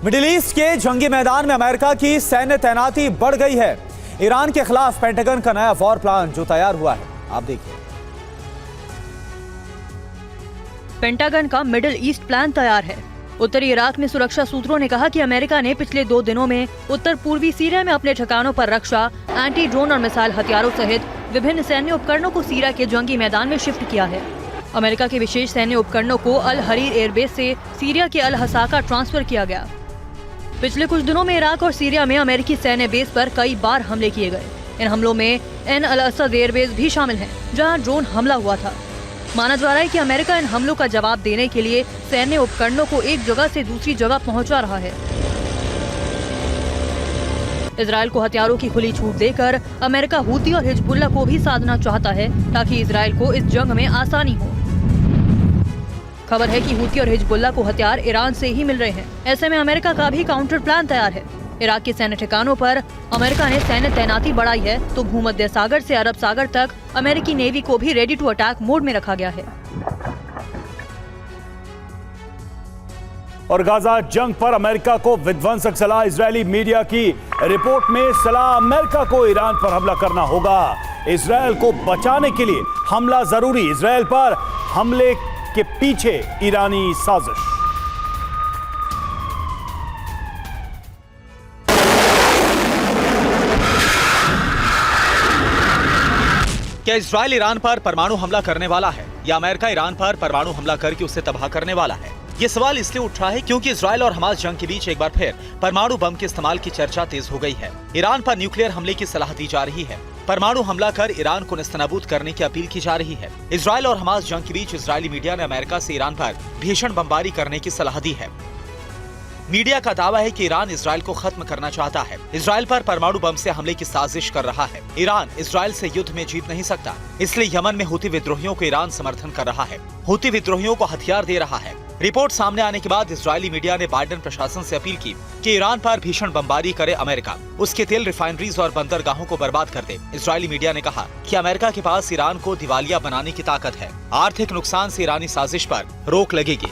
Middle east के जंगी मैदान में अमेरिका की सैन्य तैनाती बढ़ गई है। ईरान के खिलाफ पेंटागन का नया वॉर प्लान जो तैयार हुआ है, आप देखिए। पेंटागन का मिडिल ईस्ट प्लान तैयार है। उत्तरी इराक में सुरक्षा सूत्रों ने कहा कि अमेरिका ने पिछले 2 दिनों में उत्तर पूर्वी सीरिया में अपने ठिकानों पर रक्षा, एंटी ड्रोन और मिसाइल हथियारों सहित विभिन्न सैन्य उपकरणों को सीरिया के जंगी मैदान में शिफ्ट किया है। अमेरिका के विशेष सैन्य उपकरणों को अल हरीर एयरबेस से सीरिया के अल हसाका ट्रांसफर किया गया। पिछले कुछ दिनों में इराक और सीरिया में अमेरिकी सैन्य बेस पर कई बार हमले किए गए। इन हमलों में एन अल असद एयरबेस भी शामिल है, जहां ड्रोन हमला हुआ था। माना जा रहा है कि अमेरिका इन हमलों का जवाब देने के लिए सैन्य उपकरणों को एक जगह से दूसरी जगह पहुंचा रहा है। इजराइल को हथियारों की खुली छूट देकर अमेरिका हूती और हिजबुल्लाह को भी साधना चाहता है, ताकि इजराइल को इस जंग में आसानी हो। खबर है कि हूती और हिजबुल्लाह को हथियार ईरान से ही मिल रहे हैं। ऐसे में अमेरिका का भी काउंटर प्लान तैयार है। इराक के सैन्य ठिकानों पर अमेरिका ने सैन्य तैनाती बढ़ाई है, तो भूमध्य सागर से अरब सागर तक अमेरिकी नेवी को भी रेडी टू अटैक मोड में रखा गया है। और गाजा जंग पर अमेरिका को विध्वंसक सलाह। इजरायली मीडिया की रिपोर्ट में सलाह, अमेरिका को ईरान पर हमला करना होगा। इजरायल को बचाने के लिए हमला जरूरी। इजरायल पर हमले के पीछे ईरानी साजिश। क्या इजरायल ईरान पर परमाणु हमला करने वाला है या अमेरिका ईरान पर परमाणु हमला करके उसे तबाह करने वाला है? ये सवाल इसलिए उठ रहा है क्योंकि इजरायल और हमास जंग के बीच एक बार फिर परमाणु बम के इस्तेमाल की चर्चा तेज हो गई है। ईरान पर न्यूक्लियर हमले की सलाह दी जा रही है। परमाणु हमला कर ईरान को नेस्तनाबूद करने की अपील की जा रही है। इजरायल और हमास जंग के बीच इजरायली मीडिया ने अमेरिका से ईरान पर भीषण बमबारी करने की सलाह दी है। मीडिया का दावा है कि ईरान इजरायल को खत्म करना चाहता है, इजरायल पर परमाणु बम से हमले की साजिश कर रहा है। ईरान इजरायल से युद्ध में जीत नहीं सकता, इसलिए यमन में हूती विद्रोहियों को ईरान समर्थन कर रहा है, हूती विद्रोहियों को हथियार दे रहा है। रिपोर्ट सामने आने के बाद इजरायली मीडिया ने बाइडेन प्रशासन से अपील की कि ईरान पर भीषण बमबारी करे अमेरिका, उसके तेल रिफाइनरीज और बंदरगाहों को बर्बाद कर दे। इजरायली मीडिया ने कहा कि अमेरिका के पास ईरान को दिवालिया बनाने की ताकत है। आर्थिक नुकसान से ईरानी साजिश पर रोक लगेगी।